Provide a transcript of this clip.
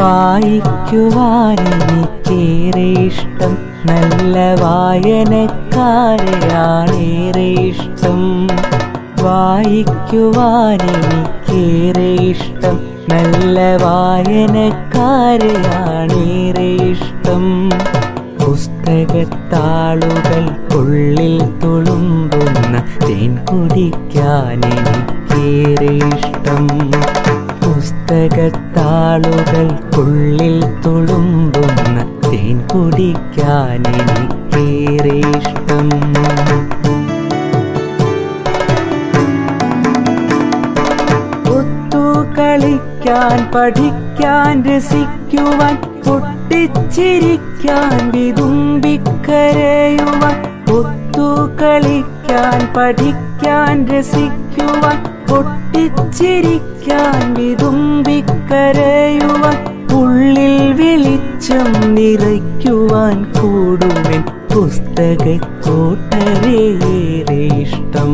വായിക്കുവാൻ എനിക്കേറെ ഇഷ്ടം, നല്ല വായനക്കാരെയാണേറെ ഇഷ്ടം. വായിക്കുവാൻ എനിക്കേറെ ഇഷ്ടം, നല്ല വായനക്കാരെയാണേറെ ഇഷ്ടം. പുസ്തകത്താളുകൾക്കുള്ളിൽ തുളുമ്പുന്ന തേൻ കുടിക്കാൻ എനിക്കേറെ ഇഷ്ടം. പുസ്തകത്താളുകൾക്കുള്ളിൽ തുളുമ്പുന്ന തേൻ കുടിക്കാൻ എനിക്കേറെ ഇഷ്ടം. ഒത്തുകളിക്കാൻ, പഠിക്കാൻ, രസിക്കുവാൻ, പൊട്ടിച്ചിരിക്കാൻ, വിതുമ്പിക്കരയുവാൻ. ഒത്തുകളിക്കാൻ, പഠിക്കാൻ, രസിക്കുവാൻ, പൊട്ടിച്ചിരിക്കാൻ, വിതുമ്പിക്കരയുവാൻ. ഉള്ളിൽ വെളിച്ചം നിറയ്ക്കുവാൻ കൂടുമെൻ പുസ്തകക്കൂട്ടരേറെ ഇഷ്ടം.